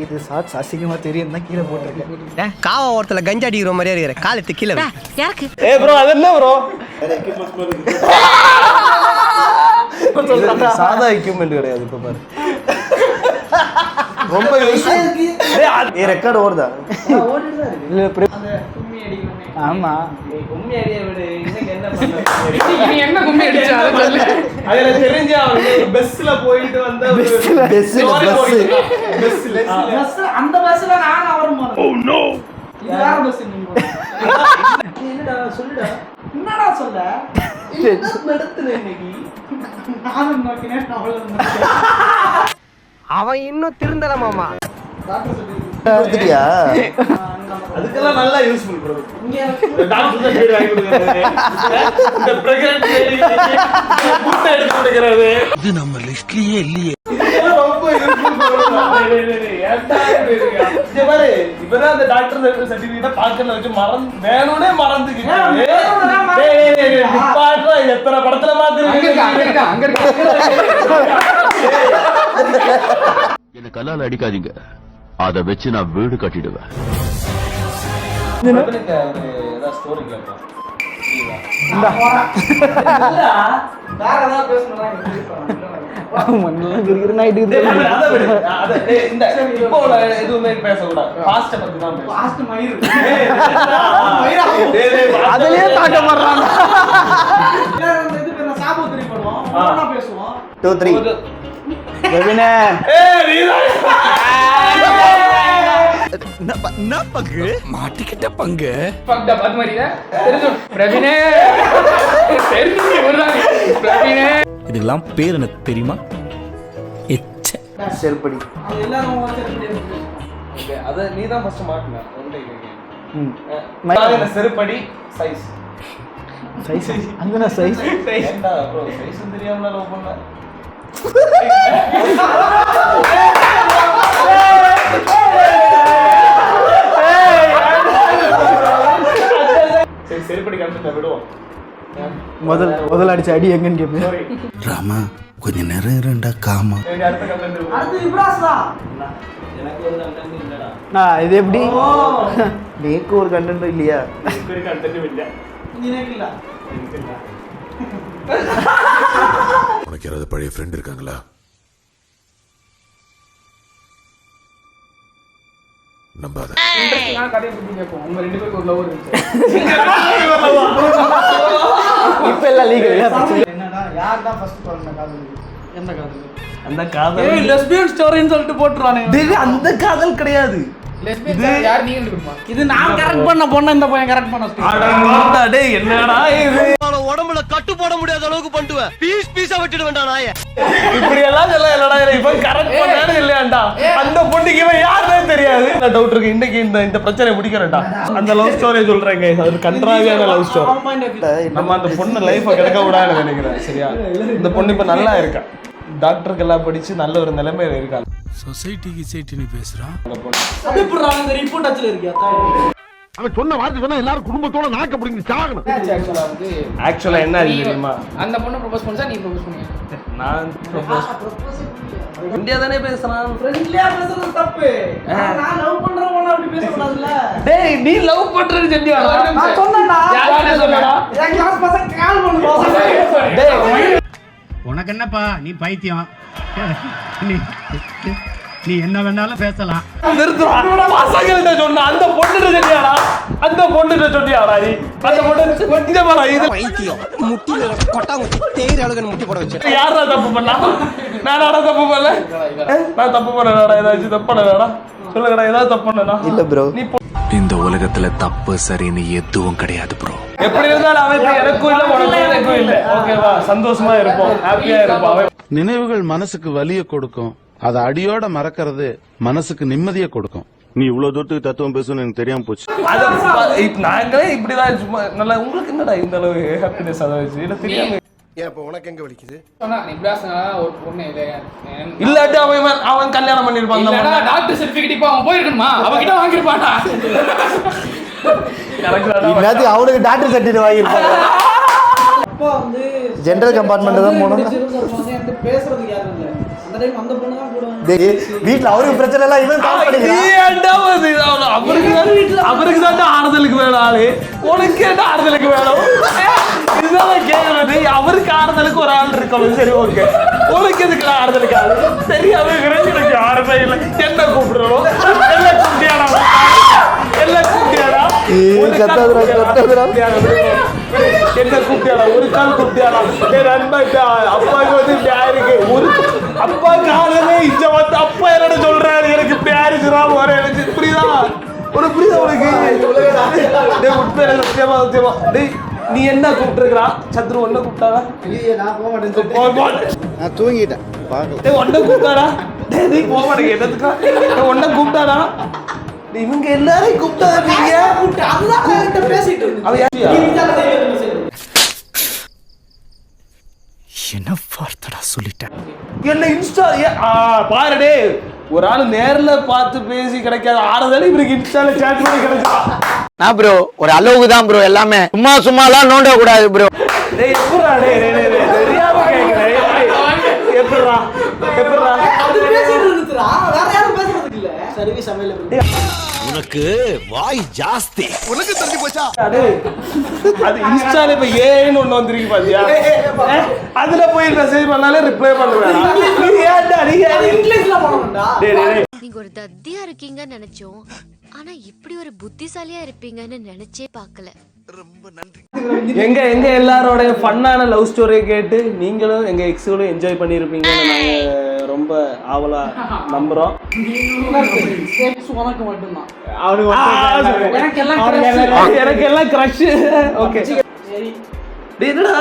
இது ஷார்ட்ஸ் அசிங்கமா தெரியும் தான் கீழே போட்டுருக்கேன். காவா ஓரத்துல கஞ்சா அடிக்கிற மாதிரியா இருக்கிற காலத்து கீழே யாருக்கு ப்ரோ அது என்ன ப்ரோ சாதா எக்யூப்மெண்ட் கிடையாது இப்ப பாரு. ரொம்ப ரெக்கார்ட் ஓடுதா? ஆமா கும்மி அடிய விடு. இன்னைக்கு என்ன பண்ண நீ என்ன கும்மி அடிச்ச அத சொல்லு. அதுல தெரிஞ்சா பஸ்ல போயிட்டு வந்த பஸ் அந்த பஸ்ல நான் அவரும் போறேன். ஓ நோ யார பஸ் நீ என்னடா சொல்லுடா. என்னடா சொல்ல என்ன நடந்துல இன்னைக்கு நானும் நோக்கினே அவன் இன்னும் திருந்தல மாமா. டாக்டர் சொல்லிட்டியா? அதுக்கெல்லாம் நல்லா யூஸ்ஃபுல் ப்ரோ. இங்க டாக்டர் தான் பேர் வாங்கி கொடுக்கறாரு. இந்த பிரெக்னன்ட் லேடி புட் எடுத்து கொடுக்கறாரு. இது நம்ம லிஸ்ட்லயே இல்லையே. இதெல்லாம் ரொம்ப யூஸ்ஃபுல் ப்ரோ. ஏன்டா பேசுறீங்க? இங்க பாரு இப்பதான் அந்த டாக்டர் சர்டிபிகேட் பாக்கல வச்சு வேணும்னே மறந்துக்கிங்க. டேய் பாட்றா எத்தனை படத்துல பாத்துறீங்க? அங்க என்ன கல்லால அடிக்காதீங்க. அத வச்சு நான் வீடு கட்டிடுவேன். ஸ்டோரி கேட்போம். வேற ஏதாவது பேசணும்னா எதுவுமே பேசக்கூடாது. பாஸ்ட் பத்தி தான் அதுலயே தாக்க மாட்டாங்க. சாபோத்திரி பண்ணுவோம் பேசுவோம். 2 3 ரவினே பங்கு மாட்டிக்கிட்ட பங்கு இதுக்கெல்லாம் பேர் எனக்கு தெரியுமா? செருப்படி. அத நீ தான் ஃபர்ஸ்ட் மாட்டன. செருப்படி சைஸ் சைஸ் அங்கனா சைஸ் ஏண்டா ப்ரோ சைஸ் தெரியாமல லவ் பண்ண. செருப்படி கண்டிப்பா விடுவோம். முதல் அடிச்ச அடி எங்கன்னு கேப்பேன். ராமா கொஞ்சம் நேரம் இருடா காமா. அடுத்து இப்ராஸ் தான். எனக்கு ஒரு கண்டென்ட் இல்லடா. நான் இது எப்படி? நீக்கு ஒரு கண்டென்ட் இல்லையா? எனக்கு ஒரு கண்டென்ட் இல்ல. நீக்கு இல்ல. எனக்கு இல்ல. உனக்கு யாராவது பழைய ஃப்ரெண்ட் இருக்காங்களா? நம்பாத. நான் கதையை பத்தி கேட்போம். உங்க ரெண்டு பேருக்கு ஒரு லவ் இருந்துச்சு. இப்ப எல்லாம் லீகல். என்னடா யார் தான் ஃபர்ஸ்ட் பண்ண காதல்? என்ன காதல்? அந்த காதல் ஏய் லெஸ்பியன் ஸ்டோரின்னு சொல்லிட்டு போட்டுறானே. டேய் அந்த காதல் கிடையாது. லெஸ்பியன் யார் நீங்க இருக்குமா? இது நான் கரெக்ட் பண்ண பொண்ண இந்த பையன் கரெக்ட் பண்ண ஸ்டோரி. அடடா டேய் என்னடா இது? உடம்புல கட்டு போட முடியாத அளவுக்கு பண்ணுவேன். பீஸ் பீஸா வெட்டிடுவேன்டா நாயே. இப்படி எல்லாம் இல்லடா. இவன் கரெக்ட் பண்ணானே இல்லையாண்டா. அந்த பொண்ணுக்கு இவன் யாருனே தெரியாது. நான் டவுட் இருக்கு. இன்னைக்கு இந்த பிரச்சனை முடிக்கறேன்டா. அந்த லவ் ஸ்டோரி சொல்றேங்க. அது கன்றாவியான லவ் ஸ்டோரி. நம்ம அந்த பொண்ணு லைஃப கெடுக்க கூடாதுன்னு நினைக்கிறேன். சரியா? இந்த பொண்ணு இப்ப நல்லா இருக்கா. டாக்டருக்கு எல்லாம் படிச்சு நல்ல ஒரு நிலைமையில இருக்காங்க. சொசைட்டிக்கு சேட்டி நீ பேசுறான். அது புறா அந்த ரிப்போர்ட் அச்சல இருக்கியா? அவன் சொன்ன வார்த்தை சொன்னா எல்லாரும் குடும்பத்தோட நாக்க பிடிங்க சாகணும். ஆக்சுவலா என்ன தெரியுமா? அந்த பொண்ணு ப்ரோபோஸ் பண்ணா நீ ப்ரோபோஸ் பண்ணியா? நான் ப்ரோபோஸ் இந்தியா தானே பேசுறான். ஃப்ரெண்ட்லியா பேசுறது தப்பு. நான் லவ் பண்றவன அப்படி பேச கூடாதுல. டேய் நீ லவ் பண்றது சொல்லியா? நான் சொன்னேன்டா. யாரே சொன்னடா? என் கிளாஸ் பசங்க கால் பண்ணு. டேய் உனக்கு என்னப்பா நீ பைத்தியம். நீ என்ன வேணாலும் பேசலாம். பசங்கள்ட்ட சொன்ன அந்த பொண்ணுட்ட சொல்லியாடா? அந்த பொண்ணுட்ட சொல்லியாடா நீ? அந்த பொண்ணு கொஞ்ச மாறா இது பைத்தியம். முட்டில கொட்டாங்குச்சி தேயிற அளவுக்கு முட்டி போட வச்சு. யாரா தப்பு பண்ணா? நானாடா தப்பு பண்ணல. நான் தப்பு பண்ணலடா. ஏதாச்சும் தப்பு பண்ணலடா? சொல்லுங்கடா ஏதாவது தப்பு பண்ணனா? இல்ல ப்ரோ. நீ இந்த உலகத்துல தப்பு சரின்னு எதுவும் கிடையாது ப்ரோ. எப்படி இருந்தாலும் அவன் எனக்கும் இல்ல உனக்கும் இல்ல. ஓகேவா? சந்தோஷமா இருப்போம். ஹாப்பியா இருப்போம். நினைவுகள் மனசுக்கு வலிய கொடுக்கும். அதை அடியோட மறக்கிறது மனசுக்கு நிம்மதியை கொடுக்கும். நீ இவ்வளவு தூரத்துக்கு தத்துவம் பேசணும்னு எனக்கு தெரியாம போச்சு. நாங்களே இப்படிதான் சும்மா நல்லா. உங்களுக்கு என்னடா இந்த அளவு ஹாப்பினஸ் அதை வச்சு இல்ல தெரியாம? ஏன் இப்ப உனக்கு எங்க வலிக்குது? சொன்னா நீ இப்ராஸ்னா ஒரு பொண்ணு இல்லையா? இல்லாட்டி அவன் கல்யாணம் பண்ணிருப்பான். இல்லடா டாக்டர் சர்டிபிகேட் இப்ப அவன் போயிருக்கணுமா? அவகிட்ட வாங்கிருப்பானா? கரெக்ட்டா. அவனுக்கு டாக்டர் சர்டிபிகேட் வாங்கிருப்பான். அப்போ வந்து ஜெனரல் கம்பார்ட்மெண்ட் தான் போனோம். பேசுறதுக்கு யாரும் இல்ல. வீட்டுல அவருக்கு பிரச்சனை எல்லாம் இவன் கால் பண்ணிக்கிறான். அவருக்கு தான் ஆறுதலுக்கு வேணும் ஆளு, உனக்கு என்ன ஆறுதலுக்கு வேணும்? இதுதான் கேட்கறது. அவருக்கு ஆறுதலுக்கு ஒரு ஆள் இருக்கணும், சரி ஓகே. உனக்கு எதுக்கு ஆறுதலுக்கு ஆளு? தெரியாம எனக்கு ஆறுதல் இல்லை. என்ன கூப்பிடுறோம்? எல்லாம் கூப்பிட்டியாடா? எல்லாம் கூப்பிட்டியாடா? என்ன கூப்பிட்டியாடா? ஒரு கால் கூப்பிட்டியாடா? அப்பாவுக்கு வந்து இருக்கு ஒரு அப்பா காலமே இங்க வந்து அப்பா என்னோட சொல்றாரு, எனக்கு பேரு சிராம வர எனக்கு புரியுதா? ஒரு புரியுதா உனக்கு? உண்மையில சத்தியமா சத்தியமா டேய், நீ என்ன கூப்பிட்டுருக்கா? சத்ரு ஒன்ன கூப்பிட்டாரா? நான் போக மாட்டேன், நான் தூங்கிட்டேன். டேய் ஒன்ன கூப்பிட்டாரா? டேய் நீ போக மாட்டேங்க என்னதுக்கா? ஒன்ன கூப்பிட்டாரா? இவங்க எல்லாரையும் கூப்பிட்டாங்க. நீங்க அதுதான் பேசிட்டு என்ன வார்த்தடா சொல்லிட்டேன். என்ன இன்ஸ்டா பாருடே, ஒரு ஆள் நேர்ல பார்த்து பேசி கிடைக்காத ஆறுதல் இவருக்கு இன்ஸ்டால சேட் பண்ணி கிடைச்சா. நான் ப்ரோ ஒரு அளவுக்கு தான் ப்ரோ, எல்லாமே சும்மாலாம் நோண்ட கூடாது ப்ரோ. டேய் எப்பறா டேய் தெரியாம கேக்குறேன். எப்பறா அது பேசிட்டு இருந்துடா, வேற யாரும் பேசுறதுக்கு இல்ல. Service available. உனக்கு வாய் ஜாஸ்தி. உனக்கு தள்ளி போச்சா? அது இன்ஸ்டால இப்ப ஏன்னு ஒண்ணு வந்திருக்கு பாத்தியா? அதுல போய் மெசேஜ் பண்ணாலே ரிப்ளை பண்ணுவேன். நீங்க ஒரு தத்தியா இருக்கீங்கன்னு நினைச்சோம், ஆனா இப்படி ஒரு புத்திசாலியா இருப்பீங்கன்னு நினைச்சே பார்க்கல. ரொம்ப நன்றி. எங்க எல்லாரோட ஃபன்னான லவ் ஸ்டோரியை கேட்டு நீங்களும் எங்க எக்ஸோடும் என்ஜாய் பண்ணிருப்பீங்கன்னு நாங்க ரொம்ப ஆவலா நம்புறோம். உனக்கு மட்டும்தான். எனக்கு எல்லாம் கிரஷ். ஓகே என்னடா